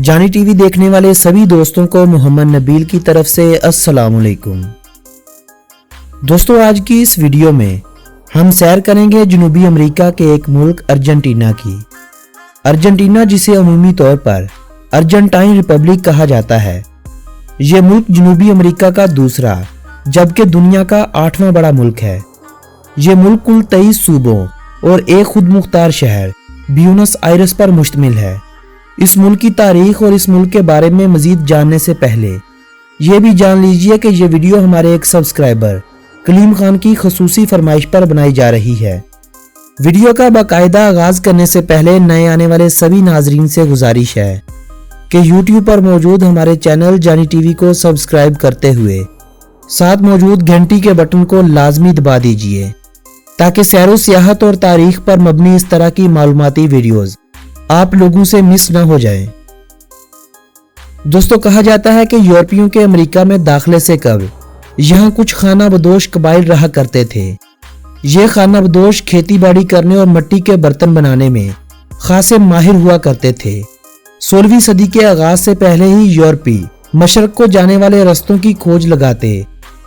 जानी टीवी देखने वाले सभी दोस्तों को मोहम्मद नबील की तरफ से अस्सलाम वालेकुम। दोस्तों, आज की इस वीडियो में हम सैर करेंगे जनूबी अमेरिका के एक मुल्क अर्जेंटीना की। अर्जेंटीना, जिसे अमूमी तौर पर अर्जेंटाइन रिपब्लिक कहा जाता है, ये मुल्क जनूबी अमेरिका का दूसरा जबकि दुनिया का 8वां बड़ा मुल्क है। ये मुल्क कुल 23 सूबों और एक खुद मुख्तार शहर ब्यूनस आयरस पर मुश्तमिल है। इस मुल्क की तारीख और इस मुल्क के बारे में मजीद जानने से पहले ये भी जान लीजिए कि यह वीडियो हमारे एक सब्सक्राइबर कलीम खान की खसूसी फरमाइश पर बनाई जा रही है। वीडियो का बाकायदा आगाज करने से पहले नए आने वाले सभी नाजरीन से गुजारिश है कि यूट्यूब पर मौजूद हमारे चैनल जानी टीवी को सब्सक्राइब करते हुए साथ मौजूद घंटी के बटन को लाजमी दबा दीजिए ताकि सैरो सियाहत और तारीख पर मबनी इस तरह की मालूमाती वीडियोस आप लोगों से मिस ना हो जाए। दोस्तों, कहा जाता है कि यूरोपियों के अमेरिका में दाखिले से कबल यहाँ कुछ खाना बदोश कबाइल रहा करते थे। ये खाना बदोश खेती बाड़ी करने और मिट्टी के बर्तन बनाने में खासे माहिर हुआ करते थे। 16वीं सदी के आगाज से पहले ही यूरोपी मशरक को जाने वाले रास्तों की खोज लगाते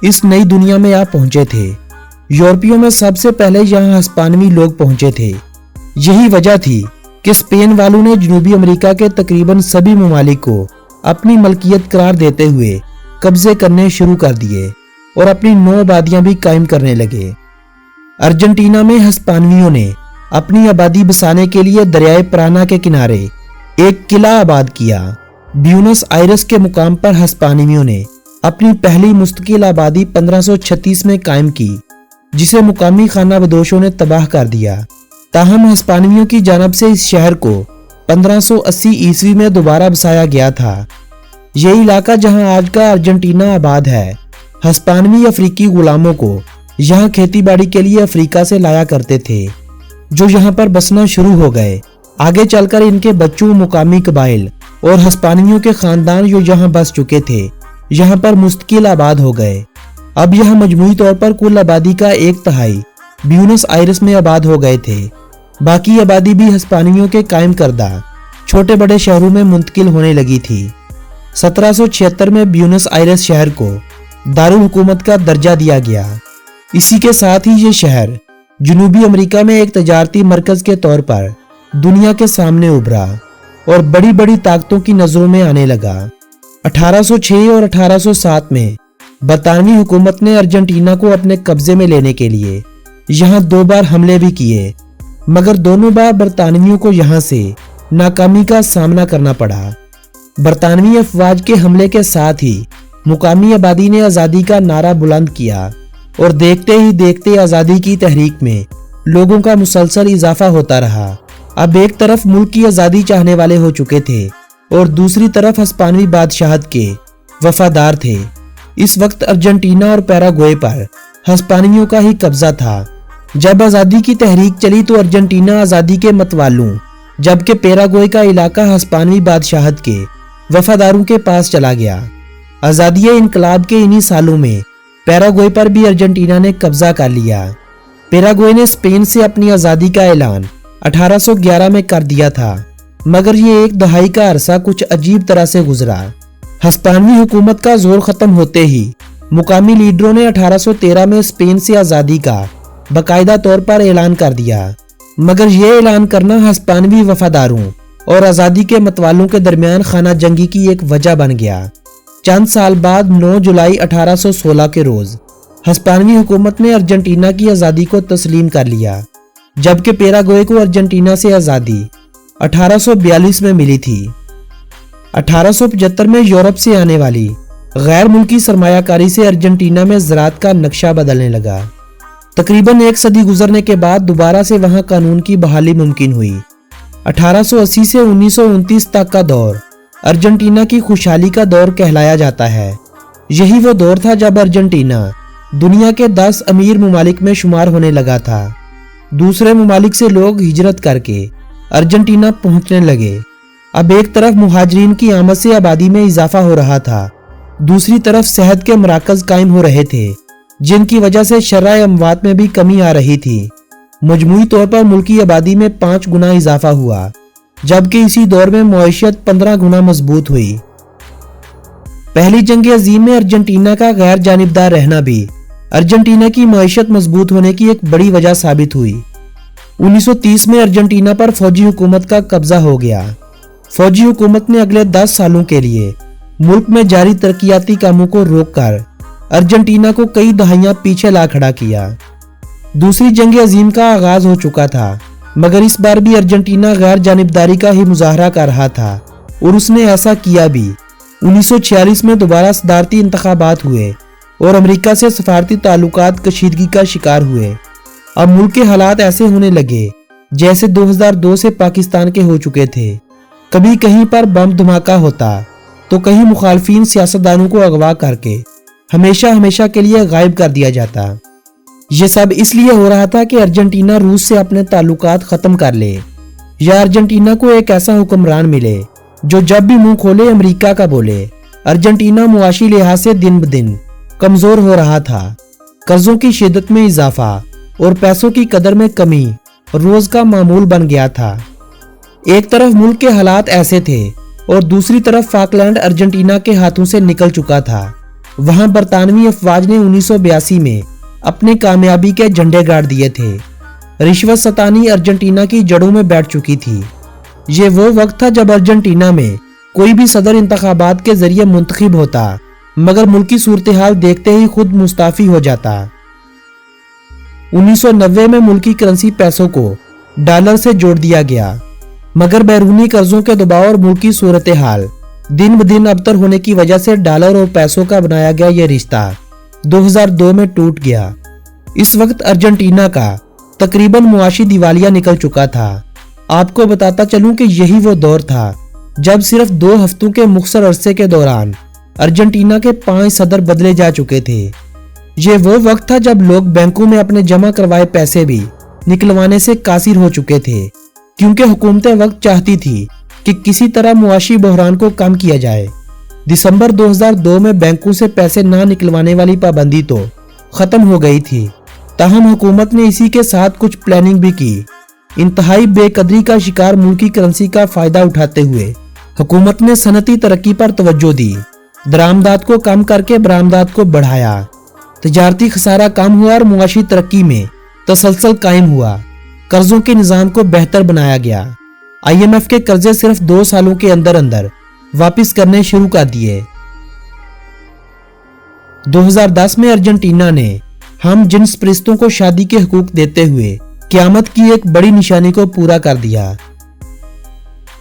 इस नई दुनिया में आ पहुंचे थे। यूरोपियों में सबसे पहले यहाँ हिस्पानवी लोग पहुंचे थे। यही वजह थी कि स्पेन वालों ने जनूबी अमेरिका के तकरीबन सभी ममालिक को अपनी मलकियत करार देते हुए कब्जे करने शुरू कर दिए और अपनी 9 आबादियां भी कायम करने लगे। अर्जेंटीना में हिस्पानवियों ने अपनी आबादी बसाने के लिए दरियाए पराना के किनारे एक किला आबाद किया। ब्यूनस आयरस के मुकाम पर हिस्पानवियों ने अपनी पहली मुस्तकिल आबादी 1536 में कायम की, जिसे मुकामी खाना बदोशों ने तबाह कर दिया। ताहम हिस्पानवियों की जानब से इस शहर को 1580 ईस्वी में दोबारा बसाया गया था। यह इलाका जहां आज का अर्जेंटीना आबाद है, हिस्पानवी अफ्रीकी गुलामों को यहां खेती बाड़ी के लिए अफ्रीका से लाया करते थे, जो यहां पर बसना शुरू हो गए। आगे चलकर इनके बच्चों, मुकामी कबाइल और हिस्पानवियों के खानदान जो यहां बस चुके थे, यहां पर मुस्तकिल आबाद हो गए। अब यह मजमूई तौर पर कुल आबादी का 1/3 ब्यूनस आयरस में आबाद हो गए थे। बाकी आबादी भी हिस्पानियों के कायम करदा छोटे बड़े शहरों में मुंतकिल होने लगी थी। 1776 में ब्यूनस आयरस शहर को दारुल हुकूमत का दर्जा दिया गया। इसी के साथ ही ये शहर जनूबी अमेरिका में एक तजारती मरकज के तौर पर दुनिया के सामने उभरा और बड़ी बड़ी ताकतों की नजरों में आने लगा। 1806 और 1807 में बरतानवी हुकूमत ने अर्जेंटीना को अपने कब्जे में लेने के लिए यहाँ 2 बार हमले भी किए, मगर दोनों बार बरतानवियों को यहाँ से नाकामी का सामना करना पड़ा। बरतानवी अफवाज के हमले के साथ ही मुकामी आबादी ने आज़ादी का नारा बुलंद किया और देखते ही देखते आज़ादी की तहरीक में लोगों का मुसलसल इजाफा होता रहा। अब एक तरफ मुल्क की आज़ादी चाहने वाले हो चुके थे और दूसरी तरफ हिस्पानवी बादशाहत के वफादार थे। इस वक्त अर्जेंटीना और पैराग्वे पर हिस्पानियों का ही कब्जा था। जब आज़ादी की तहरीक चली तो अर्जेंटीना आज़ादी के मतवालों, जबकि पैराग्वे का इलाका हिस्पानवी बादशाहत के वफादारों के पास चला गया। आज़ादी इनकलाब के इन्हीं सालों में पैराग्वे पर भी अर्जेंटीना ने कब्जा कर लिया। पैराग्वे ने स्पेन से अपनी आज़ादी का ऐलान 1811 में कर दिया था, मगर ये एक दहाई का अरसा कुछ अजीब तरह से गुजरा। हिस्पानवी हुकूमत का जोर खत्म होते ही मुकामी लीडरों ने 1813 में स्पेन से आज़ादी का बाकायदा तौर पर ऐलान कर दिया, मगर यह ऐलान करना हिस्पानवी वफादारों और आज़ादी के मतवालों के दरमियान खाना जंगी की एक वजह बन गया। चंद साल बाद 9 जुलाई 1816 के रोज हिस्पानवी हुकूमत ने अर्जेंटीना की आज़ादी को तस्लीम कर लिया, जबकि पैराग्वे को अर्जेंटीना से आज़ादी 1842 में मिली थी। 1875 में यूरोप से आने वाली गैर मुल्की सरमायाकारी से अर्जेंटीना में ज़राअत का नक्शा बदलने लगा। तकरीबन 1 सदी गुजरने के बाद दोबारा से वहां कानून की बहाली मुमकिन हुई। 1880 से 1929 तक का दौर अर्जेंटीना की खुशहाली का दौर कहलाया जाता है। यही वो दौर था जब अर्जेंटीना दुनिया के 10 अमीर ममालिक में शुमार होने लगा था। दूसरे ममालिक से लोग हिजरत करके अर्जेंटीना पहुंचने लगे। अब एक तरफ मुहाजिरीन की आमद से आबादी में इजाफा हो रहा था, दूसरी तरफ सेहत के मराकज कायम हो रहे थे, जिनकी वजह से शरह अमवात में भी कमी आ रही थी। मजमूई तौर पर मुल्की आबादी में 5 गुना इजाफा हुआ। जबकि इसी दौर में मईशत 15 गुना मजबूत हुई। पहली जंग अजीम में अर्जेंटीना का गैर जानिबदार रहना भी अर्जेंटीना की मईशत मजबूत होने की एक बड़ी वजह साबित हुई। 1930 में अर्जेंटीना पर फौजी हुकूमत का कब्जा हो गया। फौजी हुकूमत ने अगले 10 सालों के लिए मुल्क में जारी तरक्याती कामों को रोककर अर्जेंटीना को कई दहाइयां पीछे ला खड़ा किया। दूसरी जंग अजीम का आगाज हो चुका था, मगर इस बार भी अर्जेंटीना गैर जानिबदारी का ही मुजाहरा कर रहा था और उसने ऐसा किया भी। 1946 में दोबारा सदारती इंतखाबात हुए और अमेरिका से सफारती ताल्लुकात कशीदगी का शिकार हुए। अब मुल्क के हालात ऐसे होने लगे जैसे 2002 से पाकिस्तान के हो चुके थे। कभी कहीं पर बम धमाका होता तो कहीं मुखालफिन सियासतदानों को अगवा करके हमेशा हमेशा के लिए गायब कर दिया जाता। ये सब इसलिए हो रहा था कि अर्जेंटीना रूस से अपने ताल्लुकात खत्म कर ले या अर्जेंटीना को एक ऐसा हुक्मरान मिले जो जब भी मुंह खोले अमेरिका का बोले। अर्जेंटीना मुआशी लिहाज से दिन ब दिन कमजोर हो रहा था। कर्जों की शिद्दत में इजाफा और पैसों की कदर में कमी रोज का मामूल बन गया था। एक तरफ मुल्क के हालात ऐसे थे और दूसरी तरफ फाकलैंड अर्जेंटीना के हाथों से निकल चुका था। वहां बरतानवी अफवाज ने 1982 में अपने कामयाबी के झंडे गाड़ दिए थे। रिश्वत सतानी अर्जेंटीना की जड़ों में बैठ चुकी थी। ये वो वक्त था जब अर्जेंटीना में कोई भी सदर इंतखाबात के जरिए मुंतखब होता, मगर मुल्क की सूरत हाल देखते ही खुद मुस्ताफी हो जाता। 1990 में मुल्क की करेंसी पैसों को डॉलर से जोड़ दिया गया, मगर बैरूनी कर्जों के दबाव और मुल्क की सूरत हाल दिन ब दिन अबतर होने की वजह से डॉलर और पैसों का बनाया गया यह रिश्ता 2002 में टूट गया। इस वक्त अर्जेंटीना का तकरीबन मुआशी दिवालिया निकल चुका था। आपको बताता चलूं कि यही वो दौर था जब सिर्फ 2 हफ्तों के मुख्तर अरसे के दौरान अर्जेंटीना के 5 सदर बदले जा चुके थे। ये वो वक्त था जब लोग बैंकों में अपने जमा करवाए पैसे भी निकलवाने से कासिर हो चुके थे, क्योंकि हुकूमतें वक्त चाहती थी कि किसी तरह मुआशी बहरान को कम किया जाए। दिसंबर 2002 में बैंकों से पैसे ना निकलवाने वाली पाबंदी तो खत्म हो गई थी, ताहम हुकूमत ने इसी के साथ कुछ प्लानिंग भी की। इंतहाई बेकदरी का शिकार मुल्क की करेंसी का फायदा उठाते हुए हुकूमत ने सनती तरक्की पर तवज्जो दी, दरामदात को कम करके बरामदात को बढ़ाया, तजारती खसारा कम हुआ और मुआशी तरक्की में तसलसल कायम हुआ। कर्जों के निजाम को बेहतर बनाया गया। IMF के कर्जे सिर्फ 2 सालों के अंदर अंदर वापिस करने शुरू कर दिए। 2010 में अर्जेंटीना ने हम जिन्स परिस्तों को शादी के हुकूक देते हुए क़यामत की एक बड़ी निशानी को पूरा कर दिया।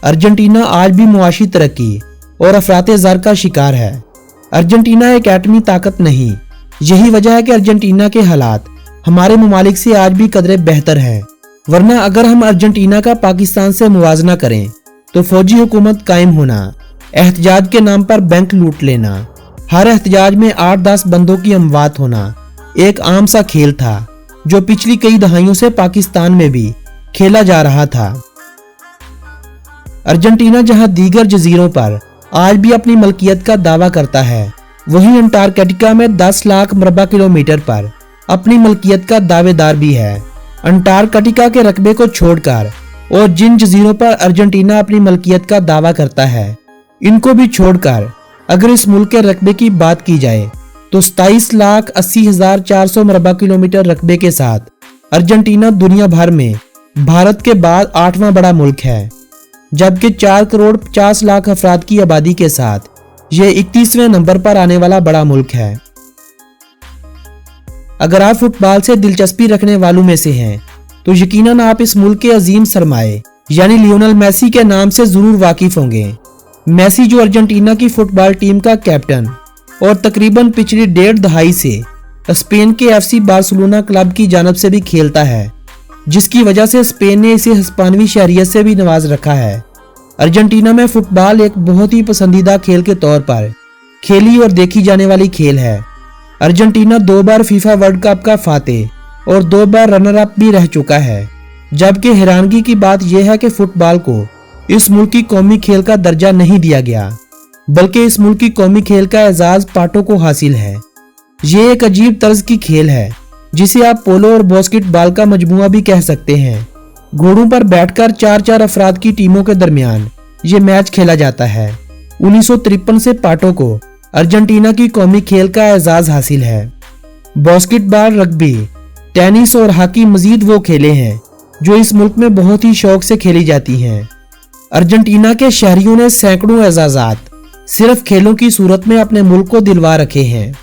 अर्जेंटीना आज भी मुआशी तरक्की और अफराते ज़र का शिकार है। अर्जेंटीना एक एटमी ताकत नहीं। यही वजह है कि अर्जेंटीना के हालात हमारे मुमालिक से आज भी कदरे बेहतर हैं। वरना अगर हम अर्जेंटीना का पाकिस्तान से मुवाजना करें तो फौजी हुकूमत कायम होना, एहतजाज के नाम पर बैंक लूट लेना, हर एहतजाज में 8-10 बंदों की अमवात होना एक आम सा खेल था जो पिछली कई दहाइयों से पाकिस्तान में भी खेला जा रहा था। अर्जेंटीना जहां दीगर जजीरों पर आज भी अपनी मलकियत का दावा करता है, वहीं अंटार्कटिका में 10 लाख मरबा किलोमीटर पर अपनी मलकियत का दावेदार भी है। अंटार्कटिका के रकबे को छोड़कर और जिन जजीरों पर अर्जेंटीना अपनी मलकियत का दावा करता है, इनको भी छोड़कर अगर इस मुल्क के रकबे की बात की जाए तो 27,80,400 मरबा किलोमीटर रकबे के साथ अर्जेंटीना दुनिया भर में भारत के बाद 8वां बड़ा मुल्क है, जबकि 4 करोड़ 50 लाख अफराद की आबादी के साथ यह 31वें नंबर पर आने वाला बड़ा मुल्क है। अगर आप फुटबॉल से दिलचस्पी रखने वालों में से हैं तो यकीनन आप इस मुल्क के अजीम सरमाए यानी लियोनेल मेसी के नाम से जरूर वाकिफ होंगे। मेसी जो अर्जेंटीना की फुटबॉल टीम का कैप्टन और तकरीबन पिछली 1.5 दहाई से स्पेन के FC बार्सिलोना क्लब की जानिब से भी खेलता है, जिसकी वजह से स्पेन ने इसे हिस्पानवी शहरियत से भी नवाज रखा है। अर्जेंटीना में फुटबॉल एक बहुत ही पसंदीदा खेल के तौर पर खेली और देखी जाने वाली खेल है। अर्जेंटीना 2 बार फीफा वर्ल्ड कप का फातेह और 2 बार रनर अप भी रह चुका है, जबकि हैरानगी की बात यह है कि फुटबॉल को इस मुल्क की कौमी खेल का दर्जा नहीं दिया गया, बल्कि इस मुल्क की कौमी खेल का एजाज पाटो को हासिल है। ये एक अजीब तर्ज की खेल है जिसे आप पोलो और बास्केटबॉल का मजमुआ भी कह सकते हैं। घोड़ों पर बैठकर 4-4 अफराद की टीमों के दरमियान ये मैच खेला जाता है। 1953 से पाटो को अर्जेंटीना की कौमी खेल का एजाज हासिल है। बास्केटबॉल, रग्बी, टेनिस और हॉकी मजीद वो खेले हैं जो इस मुल्क में बहुत ही शौक से खेली जाती हैं। अर्जेंटीना के शहरियों ने सैकड़ों एजाजात सिर्फ खेलों की सूरत में अपने मुल्क को दिलवा रखे हैं।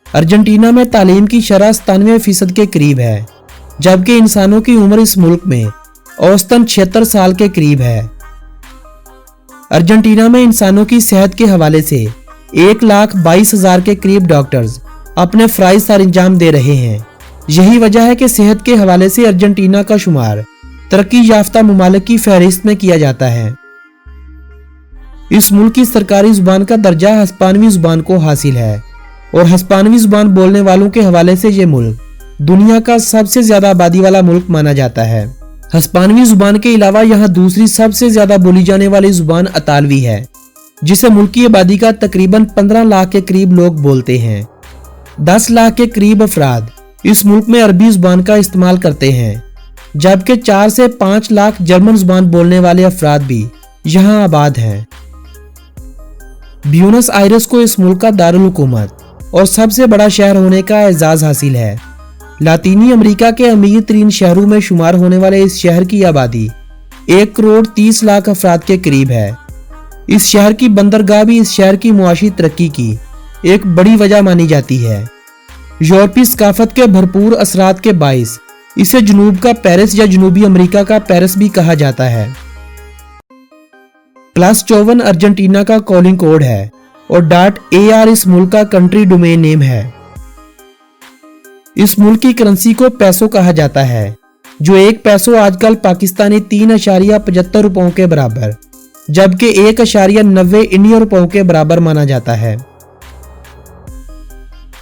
अर्जेंटीना में तालीम की शरह 97% के करीब है, जबकि इंसानों की उम्र इस मुल्क में औसतन 76 साल के करीब है। अर्जेंटीना में इंसानों की सेहत के हवाले से 1,22,000 के करीब डॉक्टर्स अपने फराइज सर अंजाम दे रहे हैं। यही वजह है कि सेहत के हवाले से अर्जेंटीना का शुमार तरक्की याफ्ता मुमालिक की फहरिस्त में किया जाता है। इस मुल्क की सरकारी जुबान का दर्जा हिस्पानवी जुबान को हासिल है और हिस्पानवी जुबान बोलने वालों के हवाले से ये मुल्क दुनिया का सबसे ज्यादा आबादी वाला मुल्क माना जाता है। हिस्पानवी जुबान के अलावा यहाँ दूसरी सबसे ज्यादा बोली जाने वाली जुबान अतालवी है, जिसे मुल्क की आबादी का तकरीबन 15 लाख के करीब लोग बोलते हैं। 10 लाख के करीब अफराद इस मुल्क में अरबी जुबान का इस्तेमाल करते हैं, जबकि 4 से 5 लाख जर्मन जुबान बोलने वाले अफराद भी यहाँ आबाद हैं। ब्यूनस आयरस को इस मुल्क का दारुल हुकूमत और सबसे बड़ा शहर होने का एजाज हासिल है। लातीनी अमेरिका के अमीर तरीन शहरों में शुमार होने वाले इस शहर की आबादी 1,30,00,000 अफराद के करीब है। इस शहर की बंदरगाह भी इस शहर की मुआशी तरक्की की एक बड़ी वजह मानी जाती है। यूरोपीय सकाफत के भरपूर असरात के बाइस इसे जनूब का पेरिस या जनूबी अमेरिका का पेरिस भी कहा जाता है। +54 अर्जेंटीना का कॉलिंग कोड है और .AR इस मुल्क का कंट्री डोमेन नेम है। इस मुल्क की करेंसी को पैसो कहा जाता है, जो एक पैसो आजकल पाकिस्तानी 3.75 रुपयों के बराबर, जबकि 1.90 इंडियन रुपयों के बराबर माना जाता है।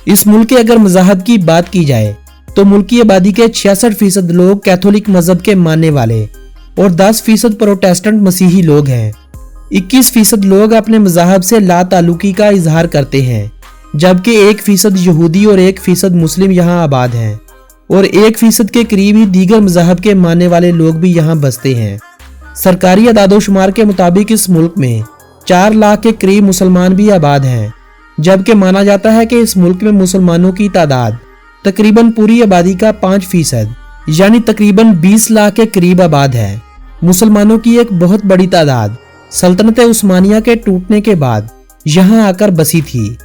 इस मुल्क के अगर मज़हब की बात की जाए तो मुल्क की आबादी के 66% लोग कैथोलिक मजहब के मानने वाले और 10% प्रोटेस्टेंट मसीही लोग हैं। 21% लोग अपने मज़हब से ला ताल्लुकी का इजहार करते हैं, जबकि 1% यहूदी और 1% मुस्लिम यहाँ आबाद हैं और 1% के करीब ही दीगर मज़हब के मानने वाले लोग भी यहाँ बसते हैं। सरकारी अदादोशुमार के मुताबिक इस मुल्क में 4 लाख के करीब मुसलमान भी आबाद हैं, जबकि माना जाता है कि इस मुल्क में मुसलमानों की तादाद तकरीबन पूरी आबादी का 5% यानी तकरीबन 20 लाख के करीब आबाद है। मुसलमानों की एक बहुत बड़ी तादाद सल्तनत उस्मानिया के टूटने के बाद यहाँ आकर बसी थी।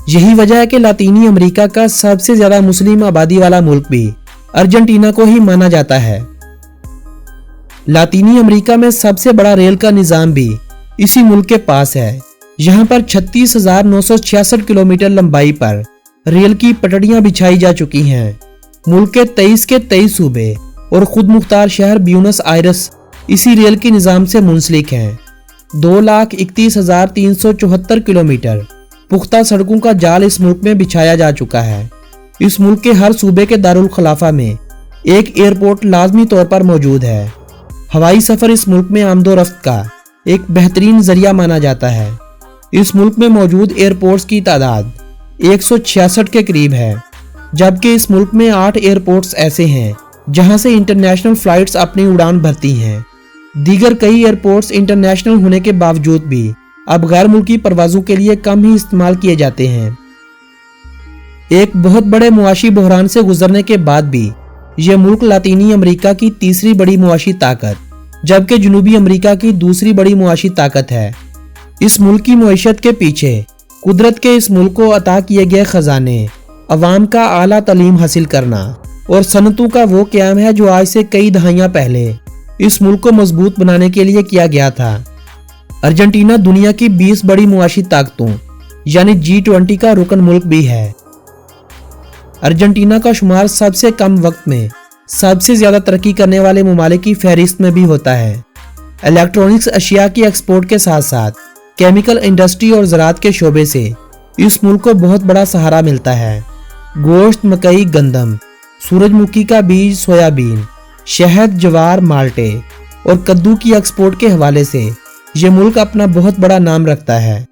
यही वजह है कि लातीनी अमेरिका का सबसे ज्यादा मुस्लिम आबादी वाला मुल्क भी अर्जेंटीना को ही माना जाता है। लातीनी अमेरिका में सबसे बड़ा रेल का निजाम भी इसी मुल्क के पास है। यहाँ पर 36,966 किलोमीटर लंबाई पर रेल की पटड़ियां बिछाई जा चुकी हैं। मुल्क के 23 के 23 सूबे और खुद मुख्तार शहर ब्यूनस आयरस इसी रेल के निजाम से मुंसलिक हैं। 2,31,374 किलोमीटर पुख्ता सड़कों का जाल इस मुल्क में बिछाया जा चुका है। इस मुल्क के हर सूबे के दारुल खलाफा में एक एयरपोर्ट लाजमी तौर पर मौजूद है। हवाई सफर इस मुल्क में आमदोरफ्त का एक बेहतरीन जरिया माना जाता है। इस मुल्क में मौजूद एयरपोर्ट्स की तादाद 166 के करीब है, जबकि इस मुल्क में 8 एयरपोर्ट्स ऐसे हैं जहां से इंटरनेशनल फ्लाइट्स अपनी उड़ान भरती हैं। दीगर कई एयरपोर्ट्स इंटरनेशनल होने के बावजूद भी अब गैर मुल्की परवाजों के लिए कम ही इस्तेमाल किए जाते हैं। एक बहुत बड़े मुआशी बहरान से गुजरने के बाद भी यह मुल्क लातीनी अमेरिका की तीसरी बड़ी मुआशी ताकत, जबकि जनूबी अमेरिका की दूसरी बड़ी मुआशी ताकत है। इस मुल्क की मईशत के पीछे कुदरत के इस मुल्क को अता किए गए खजाने, अवाम का आला तालीम हासिल करना और सनतों का वो क़याम है जो आज से कई दहाइयां पहले इस मुल्क को मजबूत बनाने के लिए किया गया था। अर्जेंटीना दुनिया की 20 बड़ी मुआशी ताकतों यानी G20 का रुकन मुल्क भी है। अर्जेंटीना का शुमार सबसे कम वक्त में सबसे ज्यादा तरक्की करने वाले ममालिक की फहरिस्त में भी होता है। इलेक्ट्रॉनिक्स अशिया की एक्सपोर्ट के साथ साथ केमिकल इंडस्ट्री और ज़राअत के शोबे से इस मुल्क को बहुत बड़ा सहारा मिलता है। गोश्त, मकई, गंदम, सूरजमुखी का बीज, सोयाबीन, शहद, जवार, माल्टे और कद्दू की एक्सपोर्ट के हवाले से ये मुल्क अपना बहुत बड़ा नाम रखता है।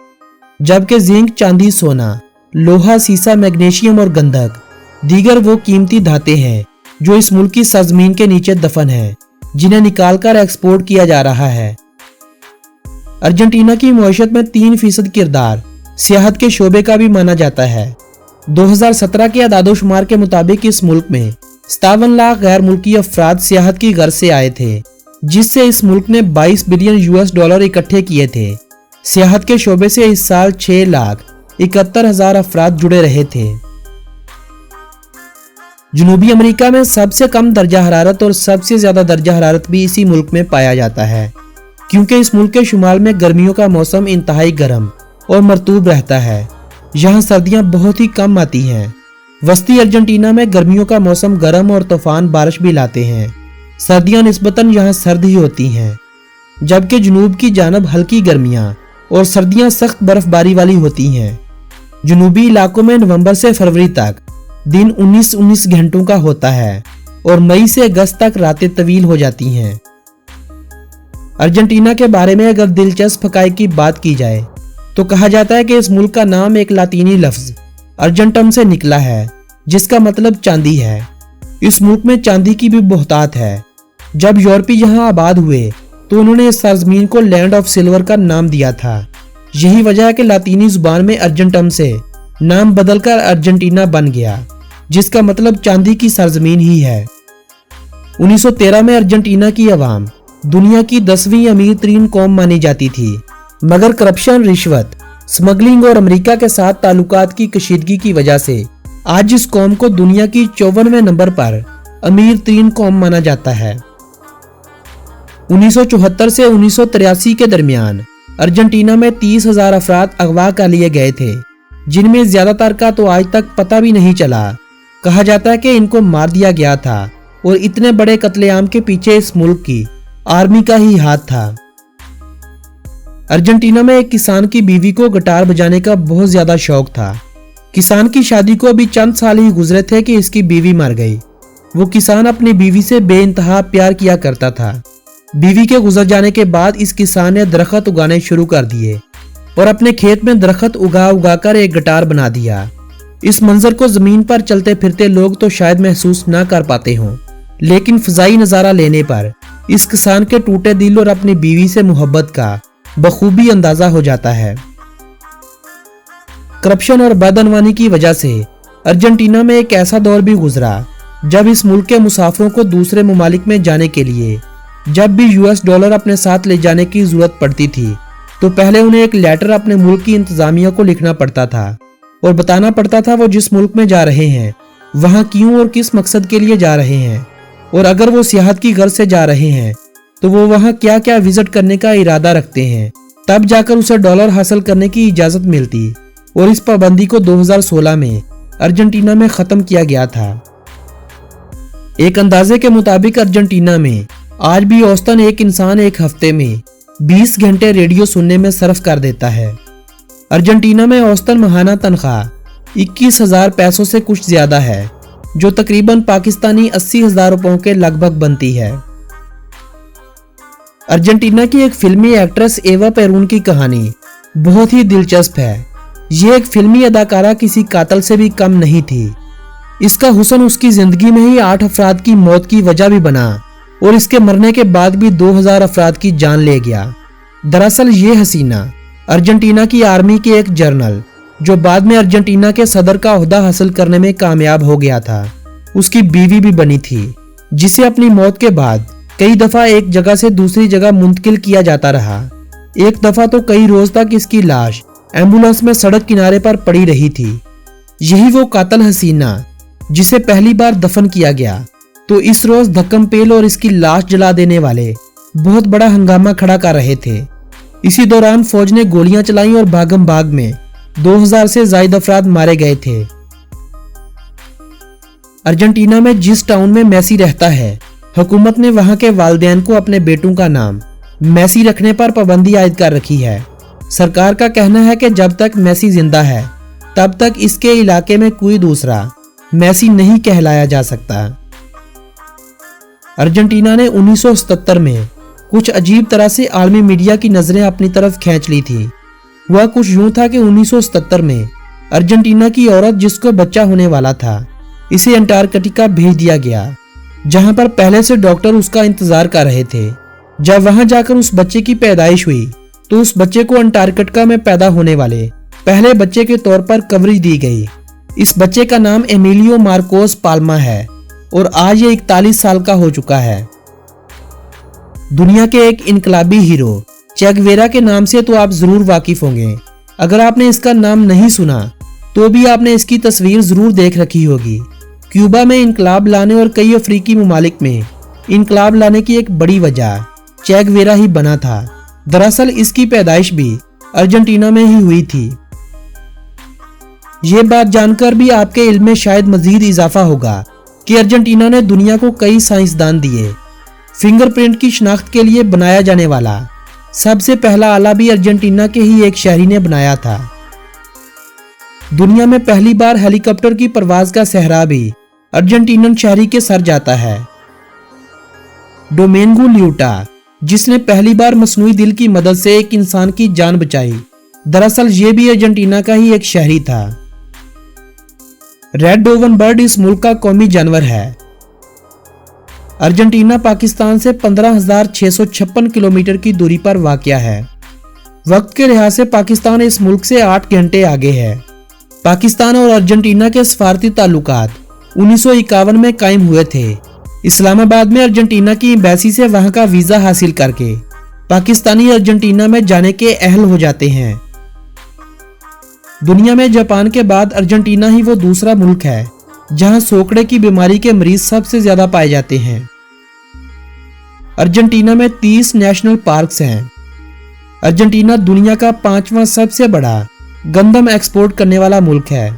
जबकि जिंक, चांदी, सोना, लोहा, सीसा, मैग्नीशियम और गंधक दीगर वो कीमती धाते हैं जो इस मुल्क की सरजमीन के नीचे दफन है, जिन्हें निकालकर एक्सपोर्ट किया जा रहा है। अर्जेंटीना की मईशत में 3% किरदार सियाहत के शोबे का भी माना जाता है। 2017 के आदादोशुमार के मुताबिक इस मुल्क में 57 लाख गैर मुल्की अफराद सियाहत की गर्ज से आए थे, जिससे इस मुल्क ने 22 बिलियन US $, इकट्ठे किए थे। सियाहत के शोबे से इस साल 6,71,000 अफराद जुड़े रहे थे। जनूबी अमेरिका में सबसे कम दर्जा हरारत और सबसे ज्यादा दर्जा हरारत भी इसी मुल्क में पाया जाता है, क्योंकि इस मुल्क के शुमाल में गर्मियों का मौसम इंतहाई गर्म और मरतूब रहता है। यहाँ सर्दियाँ बहुत ही कम आती हैं। वस्ती अर्जेंटीना में गर्मियों का मौसम गर्म और तूफान बारिश भी लाते हैं। सर्दियाँ निस्बतन यहाँ सर्द ही होती हैं, जबकि जनूब की जानब हल्की गर्मियाँ और सर्दियाँ सख्त बर्फबारी वाली होती हैं। जनूबी इलाकों में नवंबर से फरवरी तक दिन 19-19 घंटों का होता है और मई से अगस्त तक रातें तवील हो जाती हैं। अर्जेंटीना के बारे में अगर दिलचस्प हक़ाइक़ की बात की जाए तो कहा जाता है कि इस मुल्क का नाम एक लातीनी लफ्ज अर्जेंटम से निकला है, जिसका मतलब चांदी है। इस मुल्क में चांदी की भी बहुतात है। जब यूरोपी यहाँ आबाद हुए तो उन्होंने इस सरजमीन को लैंड ऑफ सिल्वर का नाम दिया था। यही वजह है कि लातीनी जुबान में अर्जेंटम से नाम बदलकर अर्जेंटीना बन गया, जिसका मतलब चांदी की सरजमीन ही है। 1913 में अर्जेंटीना की अवाम दुनिया की 10वीं अमीर तरीन कौम मानी जाती थी, मगर करप्शन, रिश्वत, स्मगलिंग और अमेरिका के साथ ताल्लुकात की कशीदगी की वजह से आज इस कौम को दुनिया की 54वें नंबर पर अमीर तरीन कौम माना जाता है। 1974 से 1983 के दरमियान अर्जेंटीना में 30,000 अफराद अगवा कर लिए गए थे, जिनमें ज्यादातर का तो आज तक पता भी नहीं चला। कहा जाता है कि इनको मार दिया गया था और इतने बड़े कत्लेआम के पीछे इस मुल्क की आर्मी का ही हाथ था। अर्जेंटीना में एक किसान की बीवी को गिटार बजाने का बहुत ज्यादा शौक था। किसान की शादी को अभी चंद साल ही गुजरे थे कि इसकी बीवी मर गई। वो किसान अपनी बीवी से बेइंतहा प्यार किया करता था। बीवी के गुजर जाने के बाद इस किसान ने दरख्त उगाने शुरू कर दिए और अपने खेत में दरख्त उगा कर एक गिटार बना दिया। इस मंजर को जमीन पर चलते फिरते लोग तो शायद महसूस ना कर पाते हों, लेकिन फजाई नजारा लेने पर इस किसान के टूटे दिल और अपनी बीवी से मोहब्बत का बखूबी अंदाजा हो जाता है। करप्शन और बदअनवानी की वजह से अर्जेंटीना में एक ऐसा दौर भी गुजरा जब इस मुल्क के मुसाफिरों को दूसरे ममालिक में जाने के लिए जब भी $, अपने साथ ले जाने की जरूरत पड़ती थी तो पहले उन्हें एक लेटर अपने मुल्क की इंतजामिया को लिखना पड़ता था और बताना पड़ता था वो जिस मुल्क में जा रहे हैं वहां क्यों और किस मकसद के लिए जा रहे हैं, और अगर वो सियाहत की गर्ज से जा रहे हैं तो वो वहां क्या क्या विजिट करने का इरादा रखते हैं। तब जाकर उसे डॉलर हासिल करने की इजाजत मिलती और इस पाबंदी को 2016 में अर्जेंटीना में खत्म किया गया था। एक अंदाजे के मुताबिक अर्जेंटीना में आज भी औसतन एक इंसान एक हफ्ते में 20 घंटे रेडियो सुनने में सर्फ कर देता है। अर्जेंटीना में औसतन माहाना तनख्वाह 21,000 पैसों से कुछ ज्यादा है, जो तकरीबन पाकिस्तानी 80,000 रुपयों के लगभग बनती है। अर्जेंटीना की एक फिल्मी एक्ट्रेस एवा पेरून की कहानी बहुत ही दिलचस्प है। ये एक फिल्मी अदाकारा किसी कातल से भी कम नहीं थी। इसका हुस्न उसकी जिंदगी में ही 8 अफराद की मौत की वजह भी बना और इसके मरने के बाद भी 2000 अफराद की जान ले गया। दरअसल ये हसीना अर्जेंटीना की आर्मी के एक जनरल, जो बाद में अर्जेंटीना के सदर का ओहदा हासिल करने में कामयाब हो गया था, उसकी बीवी भी बनी थी, जिसे अपनी मौत के बाद कई दफा एक जगह से दूसरी जगह मुंतकिल किया जाता रहा। एक दफा तो कई रोज तक इसकी लाश एम्बुलेंस में सड़क किनारे पर पड़ी रही थी। यही वो कातल हसीना जिसे पहली बार दफन किया गया तो इस रोज धक्कमपेल और इसकी लाश जला देने वाले बहुत बड़ा हंगामा खड़ा कर रहे थे। इसी दौरान फौज ने गोलियां चलाई और भागम भाग में 2000 से ज्यादा अफराद मारे गए थे। अर्जेंटीना में जिस टाउन में मेसी रहता है, हुकूमत ने वहां के वालिदैन को अपने बेटों का नाम मेसी रखने पर पाबंदी आयद कर रखी है। सरकार का कहना है कि जब तक मेसी जिंदा है तब तक इसके इलाके में कोई दूसरा मेसी नहीं कहलाया जा सकता। अर्जेंटीना ने 1977 में कुछ अजीब तरह से आलमी मीडिया की नजरें अपनी तरफ खींच ली थी। वह कुछ यूं था कि 1977 में अर्जेंटीना की औरत जिसको बच्चा होने वाला था, इसे अंटार्कटिका भेज दिया गया जहां पर पहले से डॉक्टर उसका इंतजार कर रहे थे। जब वहां जाकर उस बच्चे की पैदाइश हुई तो उस बच्चे को अंटार्कटिका में पैदा होने वाले पहले बच्चे के तौर पर कवरेज दी गई। इस बच्चे का नाम एमिलियो मार्कोस पाल्मा है और आज ये 41 साल का हो चुका है। दुनिया के एक इनकलाबी हीरो चे गुवेरा के नाम से तो आप जरूर वाकिफ होंगे। अगर आपने इसका नाम नहीं सुना तो भी आपने इसकी तस्वीर जरूर देख रखी होगी। क्यूबा में इनकलाब लाने और कई अफ्रीकी ममालिक में इनकलाब लाने की एक बड़ी वजह चे गुवेरा ही बना था। दरअसल इसकी पैदाइश भी अर्जेंटीना में ही हुई थी। ये बात जानकर भी आपके इल्म में शायद मजीद इजाफा होगा कि अर्जेंटीना ने दुनिया को कई साइंसदान दिए। फिंगरप्रिंट की शनाख्त के लिए बनाया जाने वाला सबसे पहला आला भी अर्जेंटीना के ही एक शहरी ने बनाया था। दुनिया में पहली बार हेलीकॉप्टर की परवाज का सहरा भी अर्जेंटीनन शहरी के सर जाता है। डोमिंगो ल्यूटा, जिसने पहली बार मसनूई दिल की मदद से एक इंसान की जान बचाई, दरअसल ये भी अर्जेंटीना का ही एक शहरी था। रेड ओवन बर्ड इस मुल्क का कौमी जानवर है। अर्जेंटीना पाकिस्तान से 15,656 किलोमीटर की दूरी पर वाक़या है। वक्त के लिहाज से पाकिस्तान इस मुल्क से 8 घंटे आगे है। पाकिस्तान और अर्जेंटीना के सफारती ताल्लुकात 1951 में कायम हुए थे। इस्लामाबाद में अर्जेंटीना की एम्बेसी से वहां का वीजा हासिल करके पाकिस्तानी अर्जेंटीना में जाने के अहल हो जाते हैं। दुनिया में जापान के बाद अर्जेंटीना ही वो दूसरा मुल्क है जहां सोकड़े की बीमारी के मरीज सबसे ज्यादा पाए जाते हैं। अर्जेंटीना में 30 नेशनल पार्क्स हैं। अर्जेंटीना दुनिया का 5वां सबसे बड़ा गंदम एक्सपोर्ट करने वाला मुल्क है।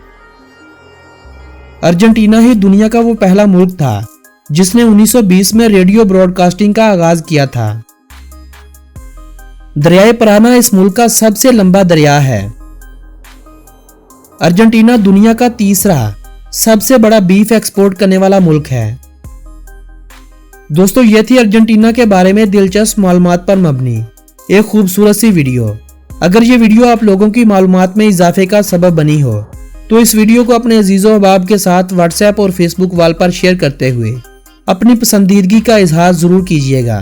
अर्जेंटीना ही दुनिया का वो पहला मुल्क था जिसने 1920 में रेडियो ब्रॉडकास्टिंग का आगाज किया था। दरियाए पराना इस मुल्क का सबसे लंबा दरिया है। अर्जेंटीना दुनिया का तीसरा सबसे बड़ा बीफ एक्सपोर्ट करने वाला मुल्क है। दोस्तों, ये थी अर्जेंटीना के बारे में दिलचस्प मालूमात पर मबनी एक खूबसूरत सी वीडियो। अगर ये वीडियो आप लोगों की मालूमात में इजाफे का सबब बनी हो तो इस वीडियो को अपने अजीजों अहबाब के साथ व्हाट्सएप और फेसबुक वाल पर शेयर करते हुए अपनी पसंदीदगी का इजहार जरूर कीजिएगा।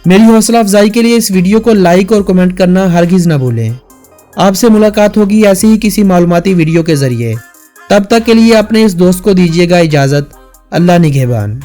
मेरी हौसला अफजाई के लिए इस वीडियो को लाइक और कमेंट करना हरगिज न भूलें। आपसे मुलाकात होगी ऐसी ही किसी मालूमाती वीडियो के जरिए। तब तक के लिए अपने इस दोस्त को दीजिएगा इजाजत। अल्लाह निगहबान।